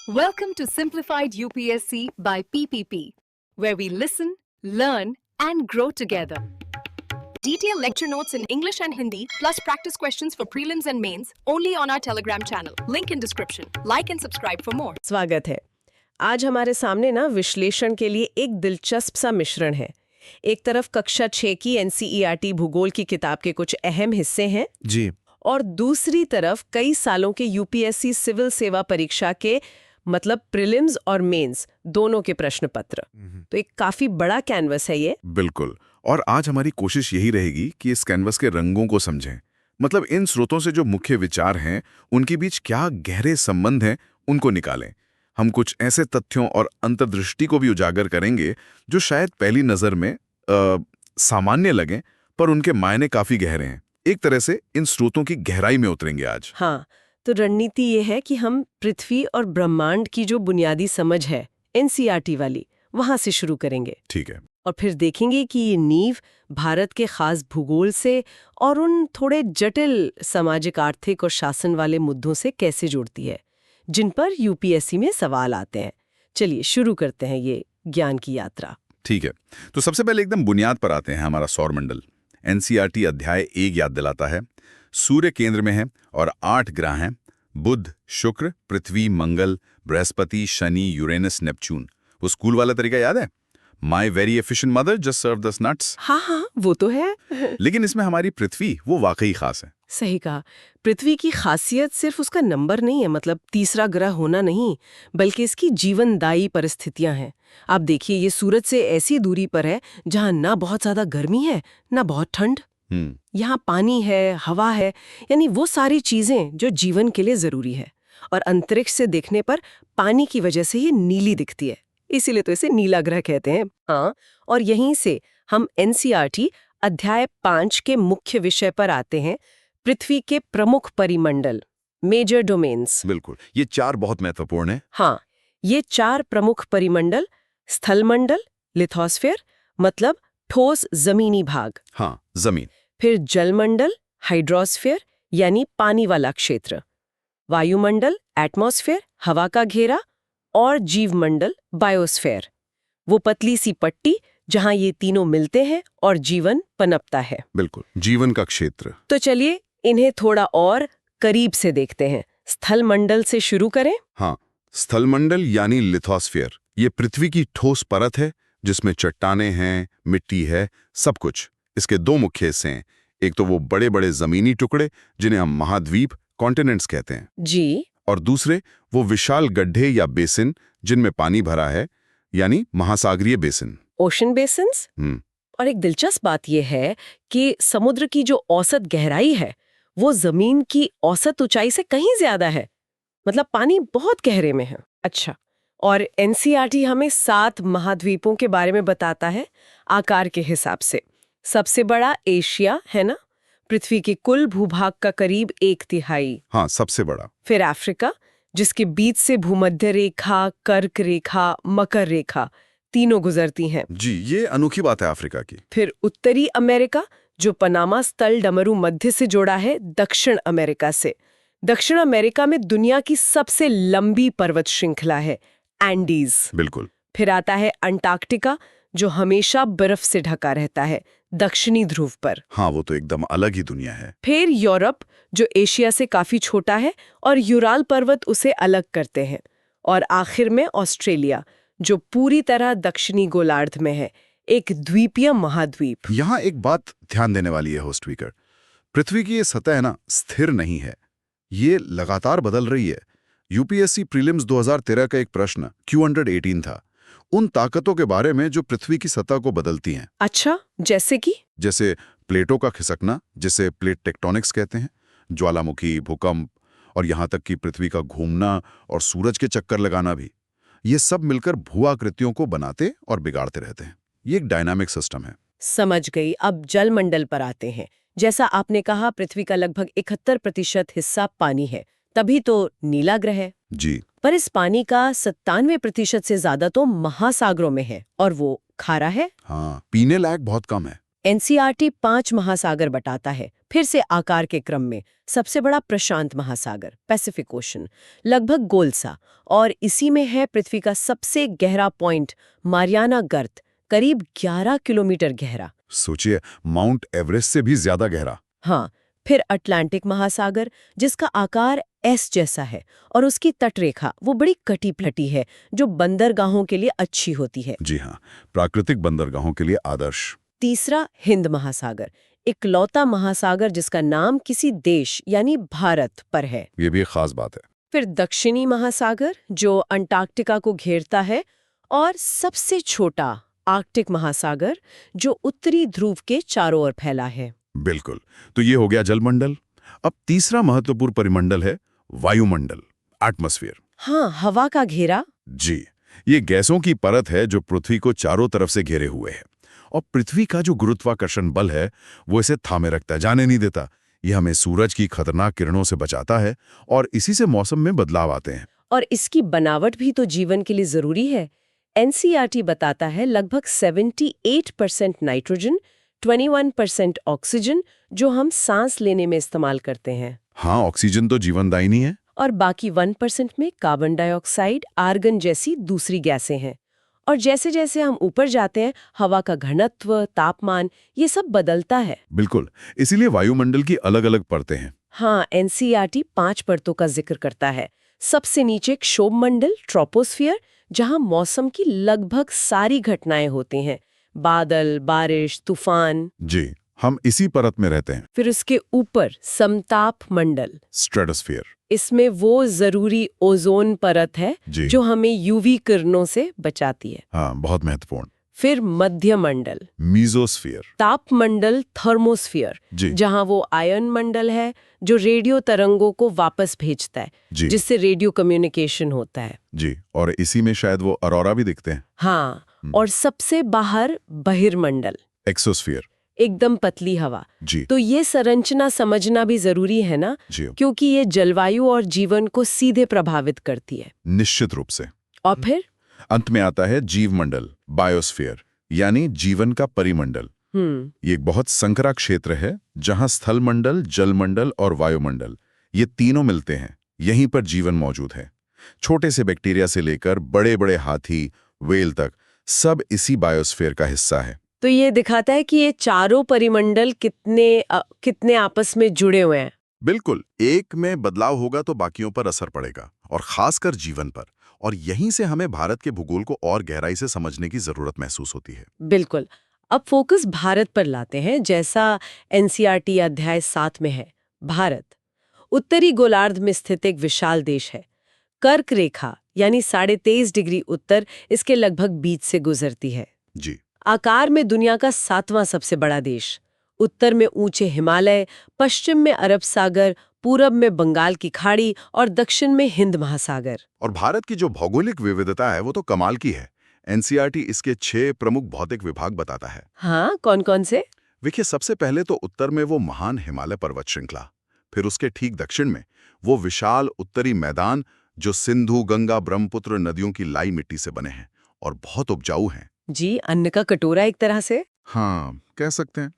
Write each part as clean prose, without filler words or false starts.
Welcome to Simplified UPSC by PPP, where we listen, learn, and grow together. Detailed lecture notes in English and Hindi, plus practice questions for prelims and mains, only on our Telegram channel. Link in description. Like and subscribe for more. स्वागत है। आज हमारे सामने ना विश्लेषण के लिए एक दिलचस्प सा मिश्रण है। एक तरफ कक्षा 6 की NCERT भूगोल की किताब के कुछ अहम हिस्से हैं जी। और दूसरी तरफ कई सालों के UPSC सिविल सेवा परीक्षा के मतलब प्रीलिम्स और मेंस दोनों के प्रश्न पत्र। तो एक काफी बड़ा कैनवस है ये। बिल्कुल। और आज हमारी कोशिश यही रहेगी कि इस कैनवस के रंगों को समझें। मतलब इन स्रोतों से जो मुख्य विचार हैं उनके बीच क्या गहरे संबंध हैं उनको निकालें। हम कुछ ऐसे तथ्यों और अंतर्दृष्टि को भी उजागर करेंगे जो शायद पहली नजर में सामान्य लगें, पर उनके मायने काफी गहरे हैं। एक तरह से इन स्रोतों की गहराई में उतरेंगे आज। हाँ, तो रणनीति ये है कि हम पृथ्वी और ब्रह्मांड की जो बुनियादी समझ है NCERT वाली, वहां से शुरू करेंगे। ठीक है। और फिर देखेंगे कि ये नींव भारत के खास भूगोल से और उन थोड़े जटिल सामाजिक, आर्थिक और शासन वाले मुद्दों से कैसे जुड़ती है, जिन पर UPSC में सवाल आते हैं। चलिए शुरू करते हैं ये ज्ञान की यात्रा। ठीक है, तो सबसे पहले एकदम बुनियाद पर आते हैं। हमारा सौरमंडल NCERT अध्याय 1 याद दिलाता है। सूर्य केंद्र में है और 8 ग्रह हैं: बुध, शुक्र, पृथ्वी, मंगल, बृहस्पति, शनि, यूरेनस, नेपच्यून। वो स्कूल वाला तरीका याद है? My very efficient mother just serve the nuts. हाँ, वो तो है। लेकिन इसमें हमारी पृथ्वी वो वाकई खास है। सही कहा। पृथ्वी की खासियत सिर्फ उसका नंबर नहीं है, मतलब तीसरा ग्रह होना नहीं, बल्कि इसकी जीवनदायी परिस्थितियां हैं। आप देखिए, ये सूरज से ऐसी दूरी पर है जहां ना बहुत ज्यादा गर्मी है ना बहुत ठंड। यहाँ पानी है, हवा है, यानी वो सारी चीजें जो जीवन के लिए जरूरी है। और अंतरिक्ष से देखने पर पानी की वजह से ये नीली दिखती है, इसीलिए तो इसे नीला ग्रह कहते हैं। हाँ, और यहीं से हम NCERT अध्याय 5 के मुख्य विषय पर आते हैं, पृथ्वी के प्रमुख परिमंडल, मेजर डोमेन्स। बिल्कुल, ये 4 बहुत महत्वपूर्ण है। हाँ, ये 4 प्रमुख परिमंडल: स्थलमंडल, लिथोस्फीयर, मतलब ठोस जमीनी भाग। हाँ, जमीन। फिर जलमंडल, हाइड्रोस्फीयर, यानी पानी वाला क्षेत्र। वायुमंडल, एटमॉस्फेयर, हवा का घेरा। और जीवमंडल, बायोस्फीयर, वो पतली सी पट्टी जहां ये तीनों मिलते हैं और जीवन पनपता है। बिल्कुल, जीवन का क्षेत्र। तो चलिए इन्हें थोड़ा और करीब से देखते हैं। स्थलमंडल से शुरू करें। हाँ, स्थलमंडल यानी लिथोस्फीयर, ये पृथ्वी की ठोस परत है जिसमें चट्टानें हैं, मिट्टी है, सब कुछ। इसके 2 मुख्य हिस्से हैं। एक तो वो बड़े बड़े जमीनी टुकड़े जिन्हें हम महाद्वीप, कॉन्टिनेंट्स कहते हैं जी, और दूसरे वो विशाल गड्ढे या बेसिन जिनमें पानी भरा है, यानी महासागरीय बेसिन, ओशन बेसिन्स। और एक दिलचस्प बात यह है कि समुद्र की जो औसत गहराई है वो जमीन की औसत ऊंचाई से कहीं ज्यादा है, मतलब पानी बहुत गहरे में है। अच्छा, और NCERT हमें 7 महाद्वीपों के बारे में बताता है आकार के हिसाब से। सबसे बड़ा एशिया है ना, पृथ्वी के कुल भूभाग का करीब 1/3। हाँ, सबसे बड़ा। फिर अफ्रीका, जिसके बीच से भूमध्य रेखा, कर्क रेखा, मकर रेखा तीनों गुजरती हैं। जी, ये अनोखी बात है अफ्रीका की। फिर उत्तरी अमेरिका, जो पनामा स्थल डमरू मध्य से जोड़ा है दक्षिण अमेरिका से। दक्षिण अमेरिका में दुनिया की सबसे लंबी पर्वत श्रृंखला है, एंडीज। बिल्कुल। फिर आता है अंटार्कटिका, जो हमेशा बर्फ से ढका रहता है दक्षिणी ध्रुव पर। हाँ, वो तो एकदम अलग ही दुनिया है। फिर यूरोप, जो एशिया से काफी छोटा है और यूराल पर्वत उसे अलग करते हैं। और आखिर में ऑस्ट्रेलिया, जो पूरी तरह दक्षिणी गोलार्ध में है, एक द्वीपीय महाद्वीप। यहाँ एक बात ध्यान देने वाली है होस्ट स्पीकर, पृथ्वी की ये सतह है ना, स्थिर नहीं है, ये लगातार बदल रही है। UPSC प्रीलिम्स 2013 का एक प्रश्न Q118 था उन ताकतों के बारे में जो पृथ्वी की सतह को बदलती हैं। अच्छा, जैसे प्लेटों का खिसकना, जिसे प्लेट टेक्टोनिक्स कहते हैं, ज्वालामुखी, भूकंप, और यहाँ तक कि पृथ्वी का घूमना और सूरज के चक्कर लगाना भी। ये सब मिलकर भू-आकृतियों को बनाते और बिगाड़ते रहते हैं। ये एक डायनामिक सिस्टम है। समझ गई। अब जलमंडल पर आते हैं। जैसा आपने कहा, पृथ्वी का लगभग 71% हिस्सा पानी है, तभी तो नीला ग्रह है। जी, पर इस पानी का 97% से ज्यादा तो महासागरों में है और वो खारा है। हाँ, पीने लायक बहुत कम है। NCERT 5 महासागर बताता है, फिर से आकार के क्रम में सबसे बड़ा प्रशांत महासागर पैसिफिक ओशन, लगभग गोल सा, और इसी में है पृथ्वी का सबसे गहरा पॉइंट मारियाना गर्त, करीब 11 किलोमीटर गहरा। सोचिए, माउंट एवरेस्ट से भी ज्यादा गहरा। हाँ, फिर अटलांटिक महासागर जिसका आकार एस जैसा है और उसकी तटरेखा वो बड़ी कटी-फटी है जो बंदरगाहों के लिए अच्छी होती है। जी हाँ, प्राकृतिक बंदरगाहों के लिए आदर्श। तीसरा हिंद महासागर, इकलौता महासागर जिसका नाम किसी देश यानी भारत पर है। ये भी एक खास बात है। फिर दक्षिणी महासागर जो अंटार्कटिका को घेरता है, और सबसे छोटा आर्कटिक महासागर जो उत्तरी ध्रुव के चारों ओर फैला है। बिल्कुल, तो ये हो गया जलमंडल। अब तीसरा महत्वपूर्ण परिमंडल है वायुमंडल, एटमॉस्फेयर। हाँ, हवा का घेरा। जी, ये गैसों की परत है जो पृथ्वी को चारों तरफ से घेरे हुए है, और पृथ्वी का जो गुरुत्वाकर्षण बल है वो इसे थामे रखता है, जाने नहीं देता। ये हमें सूरज की खतरनाक किरणों से बचाता है और इसी से मौसम में बदलाव आते हैं। और इसकी बनावट भी तो जीवन के लिए जरूरी है। एनसीईआरटी बताता है लगभग 78% नाइट्रोजन, 21% ऑक्सीजन जो हम सांस लेने में इस्तेमाल करते हैं। हाँ, ऑक्सीजन तो जीवनदायिनी है। और बाकी 1% में कार्बन डाइऑक्साइड, आर्गन जैसी दूसरी गैसें हैं। और जैसे जैसे हम ऊपर जाते हैं हवा का घनत्व, तापमान ये सब बदलता है। बिल्कुल, इसीलिए वायुमंडल की अलग अलग परतें हैं। हाँ, एनसीईआरटी 5 परतों का जिक्र करता है। सबसे नीचे क्षोभमंडल, ट्रोपोस्फियर, जहां मौसम की लगभग सारी घटनाएं होती हैं, बादल, बारिश, तूफान। जी, हम इसी परत में रहते हैं। फिर उसके ऊपर समताप मंडल, स्ट्रेटोस्फीयर। इसमें वो जरूरी ओजोन परत है जी। जो हमें यूवी किरणों से बचाती है। हाँ, बहुत महत्वपूर्ण। फिर मध्य मंडल, मीजोस्फीयर। तापमंडल, थर्मोस्फियर, जी। जहां वो आयन मंडल है जो रेडियो तरंगों को वापस भेजता है, जी। जिससे रेडियो कम्युनिकेशन होता है। जी, और इसी में शायद वो अरोरा भी दिखते हैं। हाँ, और सबसे बाहर बहिर्मंडल, एक्सोस्फीयर। एकदम पतली हवा। जी। तो ये संरचना समझना भी जरूरी है ना, जी, क्योंकि ये जलवायु और जीवन को सीधे प्रभावित करती है। निश्चित रूप से। और फिर अंत में आता है जीवमंडल, बायोस्फीयर, यानी जीवन का परिमंडल। ये एक बहुत संकरा क्षेत्र है जहां स्थलमंडल, जलमंडल और वायुमंडल ये तीनों मिलते हैं। यहीं पर जीवन मौजूद है। छोटे से बैक्टीरिया से लेकर बड़े बड़े हाथी, व्हेल तक सब इसी बायोस्फीयर का हिस्सा है। तो ये दिखाता है कि ये चारों परिमंडल कितने आपस में जुड़े हुए हैं। बिल्कुल, एक में बदलाव होगा तो बाकियों पर असर पड़ेगा, और खासकर जीवन पर। और यहीं से हमें भारत के भूगोल को और गहराई से समझने की जरूरत महसूस होती है। बिल्कुल। अब फोकस भारत पर लाते हैं, जैसा एनसीईआरटी अध्याय 7 में है। भारत उत्तरी गोलार्ध में स्थित एक विशाल देश है। कर्क रेखा यानी 23.5 डिग्री उत्तर इसके लगभग बीच से गुजरती है। जी। आकार में दुनिया का 7वां सबसे बड़ा देश। उत्तर में ऊंचे हिमालय, पश्चिम में अरब सागर, पूरब में बंगाल की खाड़ी और दक्षिण में हिंद महासागर। और भारत की जो भौगोलिक विविधता है वो तो कमाल की है। एनसीईआरटी इसके 6 प्रमुख भौतिक विभाग बताता है। हाँ, कौन कौन से? देखिए, सबसे पहले तो उत्तर में वो महान हिमालय पर्वत श्रृंखला, फिर उसके ठीक दक्षिण में वो विशाल उत्तरी मैदान जो सिंधु, गंगा, ब्रह्मपुत्र नदियों की लाई मिट्टी से बने हैं और बहुत उपजाऊ हैं। जी, अन्न का कटोरा एक तरह से। हाँ, कह सकते हैं।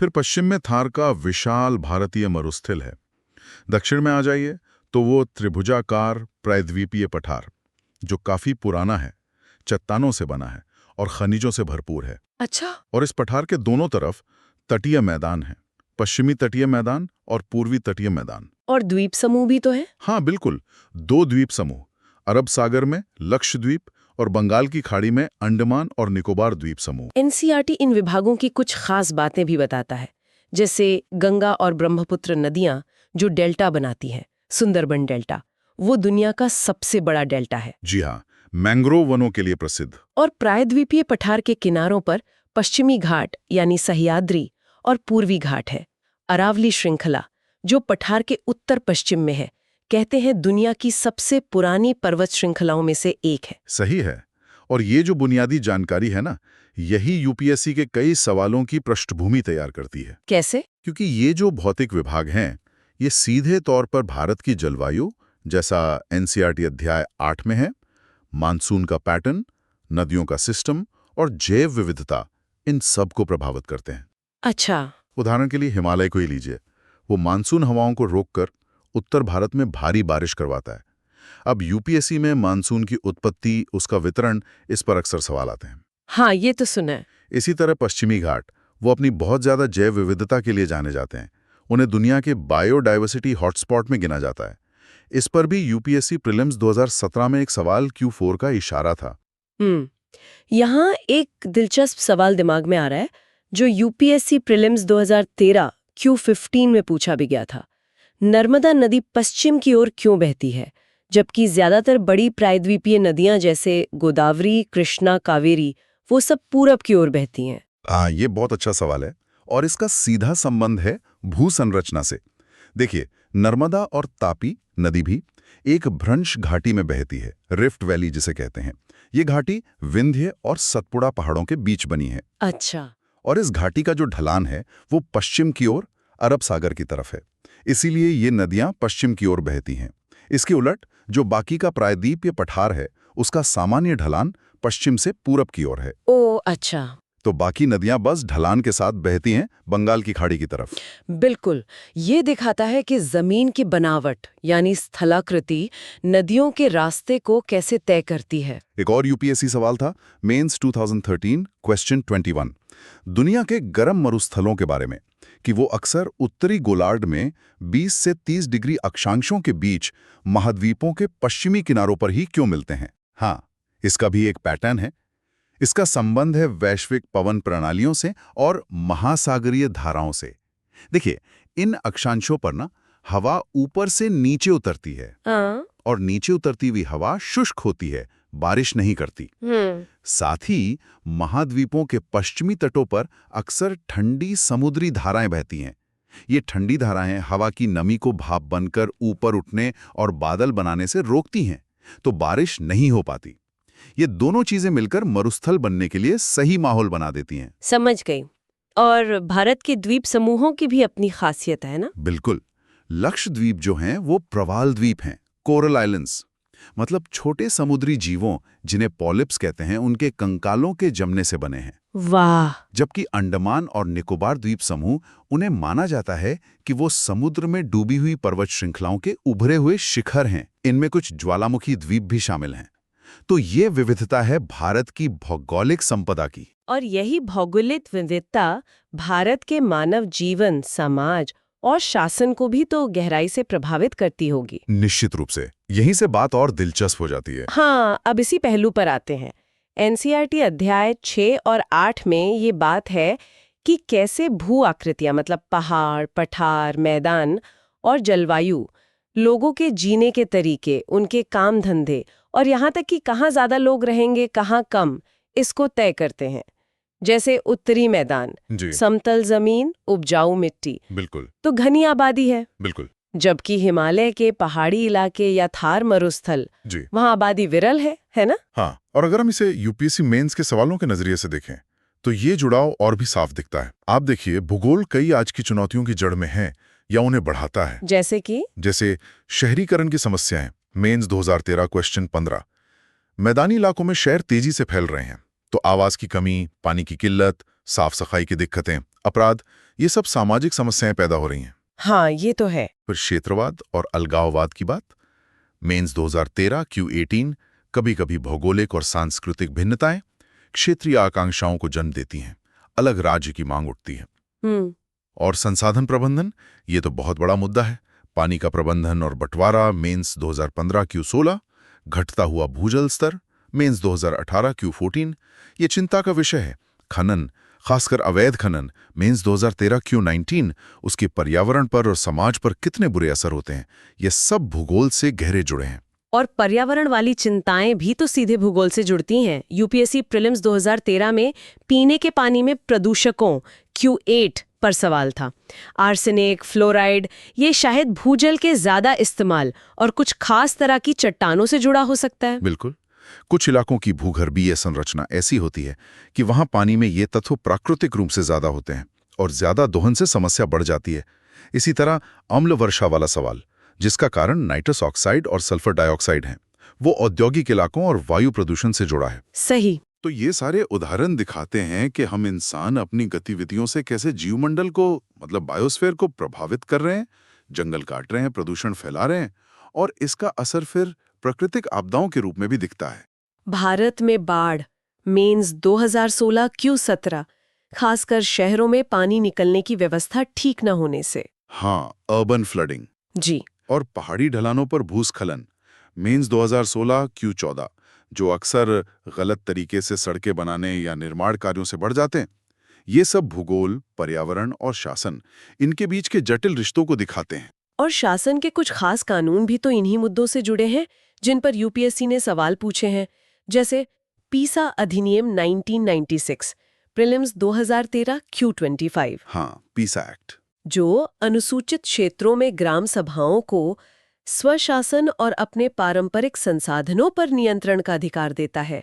फिर पश्चिम में थार का विशाल भारतीय मरुस्थल है। दक्षिण में आ जाइए तो वो त्रिभुजाकार प्रायद्वीपीय पठार जो काफी पुराना है, चट्टानों से बना है और खनिजों से भरपूर है। अच्छा। और इस पठार के दोनों तरफ तटीय मैदान हैं, पश्चिमी तटीय मैदान और पूर्वी तटीय मैदान। और द्वीप समूह भी तो है। हाँ बिल्कुल, 2 द्वीप समूह, अरब सागर में लक्षद्वीप और बंगाल की खाड़ी में अंडमान और निकोबार द्वीप समूह। एनसीईआरटी इन विभागों की कुछ खास बातें भी बताता है, जैसे गंगा और ब्रह्मपुत्र नदियां जो डेल्टा बनाती हैं, सुंदरबन डेल्टा, वो दुनिया का सबसे बड़ा डेल्टा है। जी हाँ, मैंग्रोव वनों के लिए प्रसिद्ध। और प्रायद्वीपीय पठार के किनारों पर पश्चिमी घाट यानी सह्याद्री और पूर्वी घाट है। अरावली श्रृंखला जो पठार के उत्तर पश्चिम में है, कहते हैं दुनिया की सबसे पुरानी पर्वत श्रृंखलाओं में से एक है। सही है। और ये जो बुनियादी जानकारी है ना, यही यूपीएससी के कई सवालों की पृष्ठभूमि तैयार करती है। कैसे? क्योंकि ये जो भौतिक विभाग हैं, ये सीधे तौर पर भारत की जलवायु, जैसा एनसीईआरटी अध्याय 8 में है, मानसून का पैटर्न, नदियों का सिस्टम और जैव विविधता, इन सब को प्रभावित करते हैं। अच्छा। उदाहरण के लिए हिमालय को ही लीजिए। वो मानसून हवाओं को रोककर उत्तर भारत में भारी बारिश करवाता है। अब यूपीएससी में मानसून की उत्पत्ति, उसका वितरण, इस पर अक्सर सवाल आते हैं। हाँ, ये तो सुना है। इसी तरह पश्चिमी घाट, वो अपनी बहुत ज्यादा जैव विविधता के लिए जाने जाते हैं। उन्हें दुनिया के बायोडाइवर्सिटी हॉटस्पॉट में गिना जाता है। इस पर भी यूपीएससी प्रीलिम्स 2017 में एक सवाल Q4 का इशारा था। यहाँ एक दिलचस्प सवाल दिमाग में आ रहा है जो यूपीएससी प्रीलिम्स 2013 Q15 में पूछा भी गया था। नर्मदा नदी पश्चिम की ओर क्यों बहती है, जबकि ज्यादातर बड़ी प्रायद्वीपीय नदियां जैसे गोदावरी, कृष्णा, कावेरी वो सब पूरब की ओर बहती हैं? ये बहुत अच्छा सवाल है और इसका सीधा संबंध है भू संरचना से। देखिए, नर्मदा और तापी नदी भी एक भ्रंश घाटी में बहती है, रिफ्ट वैली जिसे कहते हैं। ये घाटी विंध्य और सतपुड़ा पहाड़ों के बीच बनी है। अच्छा। और इस घाटी का जो ढलान है वो पश्चिम की ओर अरब सागर की तरफ है, इसीलिए ये नदियां पश्चिम की ओर बहती हैं। इसके उलट जो बाकी का प्रायद्वीपीय पठार है उसका सामान्य ढलान पश्चिम से पूरब की ओर है। ओ अच्छा। तो बाकी नदियां बस ढलान के साथ बहती हैं बंगाल की खाड़ी की तरफ। बिल्कुल। ये दिखाता है कि जमीन की बनावट यानी स्थलाकृति नदियों के रास्ते को कैसे तय करती है। एक और यूपीएससी सवाल था मेंस 2013 क्वेश्चन 21 दुनिया के गर्म मरुस्थलों के बारे में, कि वो अक्सर उत्तरी गोलार्ध में 20 से 30 डिग्री अक्षांशों के बीच महाद्वीपों के पश्चिमी किनारों पर ही क्यों मिलते हैं। हाँ, इसका भी एक पैटर्न है। इसका संबंध है वैश्विक पवन प्रणालियों से और महासागरीय धाराओं से। देखिए, इन अक्षांशों पर ना हवा ऊपर से नीचे उतरती है और नीचे उतरती हुई हवा शुष्क होती है, बारिश नहीं करती। साथ ही महाद्वीपों के पश्चिमी तटों पर अक्सर ठंडी समुद्री धाराएं बहती हैं। ये ठंडी धाराएं हवा की नमी को भाप बनकर ऊपर उठने और बादल बनाने से रोकती हैं, तो बारिश नहीं हो पाती। ये दोनों चीजें मिलकर मरुस्थल बनने के लिए सही माहौल बना देती हैं। समझ गई। और भारत के द्वीप समूहों की भी अपनी खासियत है ना? बिल्कुल। लक्षद्वीप जो हैं वो प्रवाल द्वीप हैं, कोरल आइलैंड्स, मतलब छोटे समुद्री जीवों जिन्हें पॉलिप्स कहते हैं, उनके कंकालों के जमने से बने हैं। वाह। जबकि अंडमान और निकोबार द्वीप समूह, उन्हें माना जाता है कि वो समुद्र में डूबी हुई पर्वत श्रृंखलाओं के उभरे हुए शिखर हैं। इनमें कुछ ज्वालामुखी द्वीप भी शामिल हैं। तो ये विविधता है भारत की भौगोलिक संपदा की। और यही भौगोलिक विविधता भारत के मानव जीवन, समाज और शासन को भी तो गहराई से प्रभावित करती होगी। निश्चित रूप से। यहीं से बात और दिलचस्प हो जाती है। हाँ, अब इसी पहलू पर आते हैं। एनसीईआरटी अध्याय 6 और 8 में ये बात है कि कैसे भू आकृतियां, मतलब पहाड़, पठार, मैदान और जलवायु लोगों के जीने के तरीके, उनके काम धंधे और यहाँ तक कि कहाँ ज्यादा लोग रहेंगे, कहाँ कम, इसको तय करते हैं। जैसे उत्तरी मैदान, समतल जमीन, उपजाऊ मिट्टी, बिल्कुल, तो घनी आबादी है। बिल्कुल। जबकि हिमालय के पहाड़ी इलाके या थार मरुस्थल, वहाँ आबादी विरल है ना? हाँ, और अगर हम इसे यूपीएससी मेंस के सवालों के नजरिए से देखें तो ये जुड़ाव और भी साफ दिखता है। आप देखिए, भूगोल कई आज की चुनौतियों की जड़ में है या उन्हें बढ़ाता है। जैसे शहरीकरण की समस्याएं, मेंस 2013 क्वेश्चन 15। मैदानी इलाकों में शहर तेजी से फैल रहे हैं, तो आवास की कमी, पानी की किल्लत, साफ सफाई की दिक्कतें, अपराध, ये सब सामाजिक समस्याएं पैदा हो रही हैं। हाँ, ये तो है। फिर क्षेत्रवाद और अलगाववाद की बात, मेंस 2013 Q18। कभी कभी भौगोलिक और सांस्कृतिक भिन्नताएं क्षेत्रीय आकांक्षाओं को जन्म देती हैं, अलग राज्य की मांग उठती है। और संसाधन प्रबंधन, ये तो बहुत बड़ा मुद्दा है। पानी का प्रबंधन और बंटवारा, मेंस 2015 Q16। घटता हुआ भूजल स्तर, मेंस 2018 Q14। ये चिंता का विषय है। खनन, खासकर अवैध खनन, मेंस 2013 Q19। उसके पर्यावरण पर और समाज पर कितने बुरे असर होते हैं, ये सब भूगोल से गहरे जुड़े हैं। और पर्यावरण वाली चिंताएं भी तो सीधे भूगोल से जुड़ती हैं। यूपीएससी प्रीलिम्स 2013 में पीने के पानी में प्रदूषकों Q8 पर सवाल था। आर्सेनिक, फ्लोराइड, ये शायद भूजल के ज्यादा इस्तेमाल और कुछ खास तरह की चट्टानों से जुड़ा हो सकता है। बिल्कुल। कुछ इलाकों की भूगर्भीय संरचना ऐसी होती है कि वहां पानी में ये तत्व प्राकृतिक रूप से ज्यादा होते हैं और ज्यादा दोहन से समस्या बढ़ जाती है। इसी तरह अम्ल वर्षा वाला सवाल, जिसका कारण नाइट्रस ऑक्साइड और सल्फर डाइऑक्साइड हैं, वो औद्योगिक इलाकों और वायु प्रदूषण से जुड़ा है। सही। तो ये सारे उदाहरण दिखाते हैं कि हम इंसान अपनी गतिविधियों से कैसे जीवमंडल को मतलब बायोस्फीयर को प्रभावित कर रहे हैं, जंगल काट रहे हैं, प्रदूषण फैला रहे हैं, और इसका असर फिर प्राकृतिक आपदाओं के रूप में भी दिखता है। भारत में बाढ़, मेंस 2016 Q17, खासकर शहरों में पानी निकलने की व्यवस्था ठीक न होने से। हाँ, अर्बन फ्लडिंग जी। और पहाड़ी ढलानों पर भूस्खलन, मेंस 2016 Q14, जो अक्सर गलत तरीके से सड़कें बनाने या निर्माण कार्यों से बढ़ जाते हैं। ये सब भूगोल, पर्यावरण और शासन, इनके बीच के जटिल रिश्तों को दिखाते हैं। और शासन के कुछ खास कानून भी तो इन्हीं मुद्दों से जुड़े हैं, जिन पर यूपीएससी ने सवाल पूछे हैं, जैसे पीसा अधिनियम 1996, प्रीलिम्स 2013 Q25। हाँ, पीसा एक्ट, जो अनुसूचित क्षेत्रों में ग्राम सभाओं को स्वशासन और अपने पारंपरिक संसाधनों पर नियंत्रण का अधिकार देता है।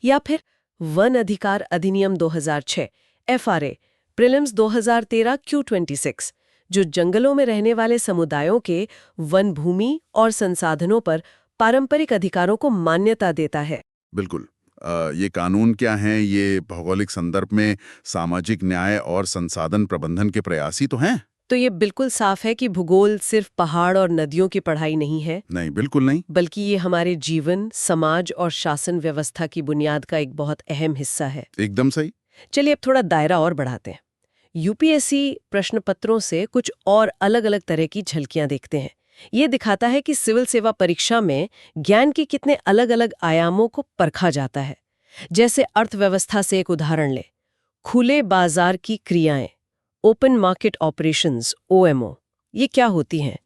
या फिर वन अधिकार अधिनियम 2006, FRA, प्रीलिम्स 2013 Q26, जो जंगलों में रहने वाले समुदायों के वन भूमि और संसाधनों पर पारंपरिक अधिकारों को मान्यता देता है। बिल्कुल। ये कानून क्या हैं? ये भौगोलिक संदर्भ में सामाजिक न्याय और संसाधन प्रबंधन के प्रयास ही तो हैं। तो ये बिल्कुल साफ है कि भूगोल सिर्फ पहाड़ और नदियों की पढ़ाई नहीं है। नहीं, बिल्कुल नहीं। बल्कि ये हमारे जीवन, समाज और शासन व्यवस्था की बुनियाद का एक बहुत अहम हिस्सा है। एकदम सही। चलिए अब थोड़ा दायरा और बढ़ाते हैं। यूपीएससी प्रश्न पत्रों से कुछ और अलग-अलग तरह की झलकियां देखते हैं। ये दिखाता है कि सिविल सेवा परीक्षा में ज्ञान के कितने अलग-अलग आयामों को परखा जाता है। जैसे अर्थव्यवस्था से एक उदाहरण ले, खुले बाजार की क्रियाएं, ओपन मार्केट ऑपरेशंस, OMO, ये क्या होती हैं?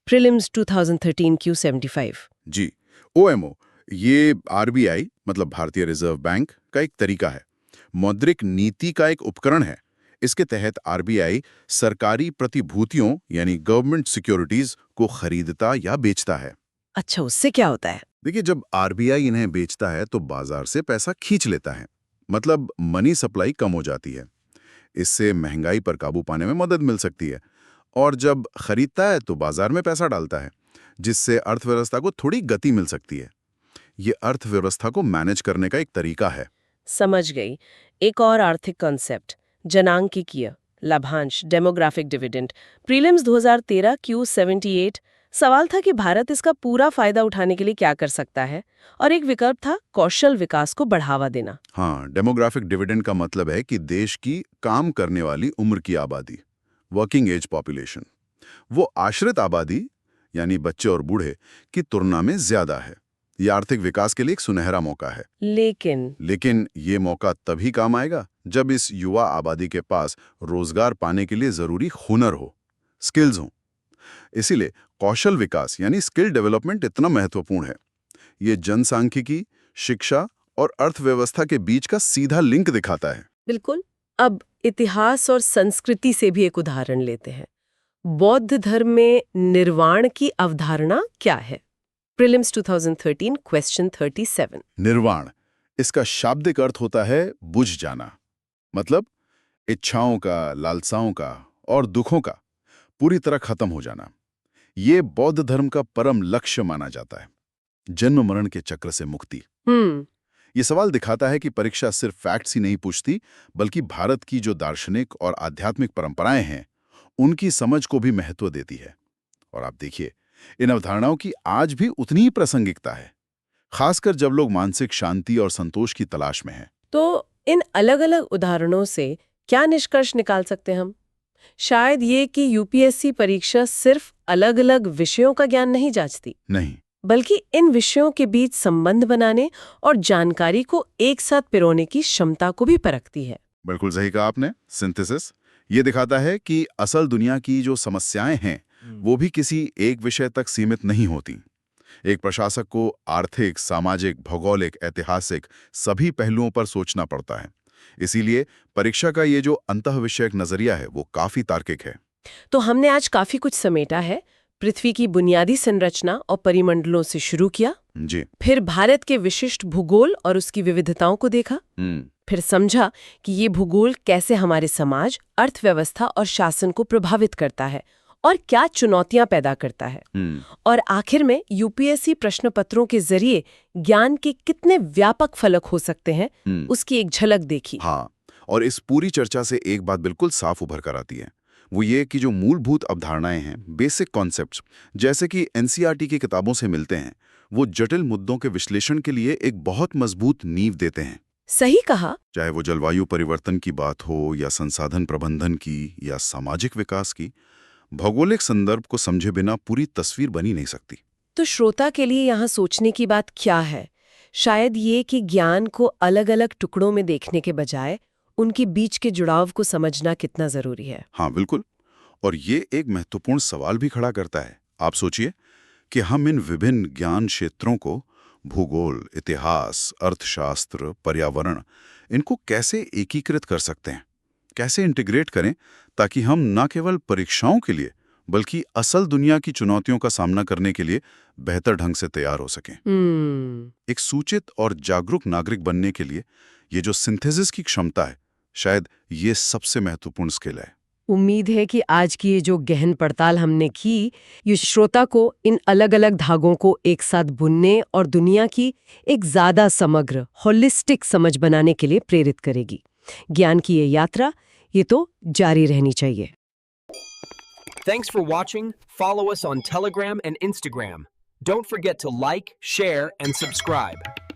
Prelims 2013 Q75। जी, OMO ये RBI मतलब भारतीय रिजर्व बैंक का एक तरीका है, मौद्रिक नीति का एक उपकरण है। इसके तहत RBI सरकारी प्रतिभूतियों यानी गवर्नमेंट सिक्योरिटीज को खरीदता या बेचता है। अच्छा, उससे क्या होता है? देखिए, जब RBI इन्हें बेचता है तो बाजार से पैसा खींच लेता है, मतलब मनी सप्लाई कम हो जाती है। इससे महंगाई पर काबू पाने में मदद मिल सकती है। और जब खरीदता है तो बाजार में पैसा डालता है, जिससे अर्थव्यवस्था को थोड़ी गति मिल सकती है। ये अर्थव्यवस्था को मैनेज करने का एक तरीका है। समझ गई। एक और आर्थिक कॉन्सेप्ट, जनांकिकीय लाभांश, डेमोग्राफिक डिविडेंड, प्रीलिम्स 2013 Q78। सवाल था कि भारत इसका पूरा फायदा उठाने के लिए क्या कर सकता है, और एक विकल्प था कौशल विकास को बढ़ावा देना। हाँ, डेमोग्राफिक डिविडेंड का मतलब है कि देश की काम करने वाली उम्र की आबादी, वर्किंग एज पॉपुलेशन, वो आश्रित आबादी यानी बच्चे और बूढ़े की तुलना में ज्यादा है। ये आर्थिक विकास के लिए एक सुनहरा मौका है। लेकिन ये मौका तभी काम आएगा जब इस युवा आबादी के पास रोजगार पाने के लिए जरूरी हुनर हो, स्किल्स हो। इसीलिए कौशल विकास यानी स्किल डेवलपमेंट इतना महत्वपूर्ण है। ये जनसांख्यिकी, शिक्षा और अर्थव्यवस्था के बीच का सीधा लिंक दिखाता है। बिल्कुल। अब इतिहास और संस्कृति से भी एक उदाहरण लेते हैं। बौद्ध धर्म में निर्वाण की अवधारणा क्या है? Prelims 2013 question 37। निर्वाण, इसका शाब्दिक अर्थ होता है बुझ जाना, मतलब इच्छाओं का, लालसाओं का और दुखों का पूरी तरह खत्म हो जाना। ये बौद्ध धर्म का परम लक्ष्य माना जाता है, जन्म मरण के चक्र से मुक्ति। ये सवाल दिखाता है कि परीक्षा सिर्फ फैक्ट्स ही नहीं पूछती, बल्कि भारत की जो दार्शनिक और आध्यात्मिक परंपराएं हैं, उनकी समझ को भी महत्व देती है। और आप देखिए, इन अवधारणाओं की आज भी उतनी ही प्रासंगिकता है, खासकर जब लोग मानसिक शांति और संतोष की तलाश में हैं। तो इन अलग-अलग उदाहरणों से क्या निष्कर्ष निकाल सकते हैं हम? शायद ये कि यूपीएससी परीक्षा सिर्फ अलग-अलग विषयों का ज्ञान नहीं जांचती, नहीं, बल्कि इन विषयों के बीच संबंध बनाने और जानकारी को एक साथ पिरोने की क्षमता को भी परखती है। बिल्कुल सही कहा आपने। सिंथेसिस ये दिखाता है कि असल दुनिया की जो समस्याएं हैं वो भी किसी एक विषय तक सीमित नहीं होती। एक प्रशासक को आर्थिक, सामाजिक, भौगोलिक, ऐतिहासिक सभी पहलुओं पर सोचना पड़ता है। इसीलिए परीक्षा का ये जो अंतःविषयक नजरिया है वो काफी तार्किक है। तो हमने आज काफी कुछ समेटा है। पृथ्वी की बुनियादी संरचना और परिमंडलों से शुरू किया, जी, फिर भारत के विशिष्ट भूगोल और उसकी विविधताओं को देखा, फिर समझा कि ये भूगोल कैसे हमारे समाज, अर्थव्यवस्था और शासन को प्रभावित करता है, और क्या चुनौतियां पैदा करता है। और आखिर में यूपीएससी प्रश्न पत्रों के जरिए ज्ञान के कितने व्यापक फलक हो सकते हैं उसकी एक झलक देखी। हाँ, और इस पूरी चर्चा से एक बात बिल्कुल साफ उभर कर आती है, वो ये कि जो मूलभूत अवधारणाएं हैं, बेसिक कॉन्सेप्ट्स, जैसे कि एनसीईआरटी की किताबों से मिलते हैं, वो जटिल मुद्दों के विश्लेषण के लिए एक बहुत मजबूत नींव देते हैं। सही कहा। चाहे वो जलवायु परिवर्तन की बात हो या संसाधन प्रबंधन की या सामाजिक विकास की, भौगोलिक संदर्भ को समझे बिना पूरी तस्वीर बनी नहीं सकती। तो श्रोता के लिए यहाँ सोचने की बात क्या है? शायद ये कि ज्ञान को अलग-अलग टुकड़ों में देखने के बजाय उनके बीच के जुड़ाव को समझना कितना जरूरी है। हाँ, बिल्कुल। और ये एक महत्वपूर्ण सवाल भी खड़ा करता है। आप सोचिए कि हम इन विभिन्न ज्ञान क्षेत्रों को, भूगोल, इतिहास, अर्थशास्त्र, पर्यावरण, इनको कैसे एकीकृत कर सकते हैं, कैसे इंटीग्रेट करें, ताकि हम न केवल परीक्षाओं के लिए बल्कि असल दुनिया की चुनौतियों का सामना करने के लिए बेहतर ढंग से तैयार हो सकें। एक सूचित और जागरूक नागरिक बनने के लिए ये जो सिंथेसिस की क्षमता है, शायद ये सबसे महत्वपूर्ण स्किल है। उम्मीद है कि आज की ये जो गहन पड़ताल हमने की, ये श्रोता को इन अलग-अलग धागों को एक साथ बुनने और दुनिया की एक ज्यादा समग्र, होलिस्टिक समझ बनाने के लिए प्रेरित करेगी। ज्ञान की ये यात्रा, ये तो जारी रहनी चाहिए। Thanks for watching. Follow us on Telegram and Instagram. Don't forget to like, share, and subscribe.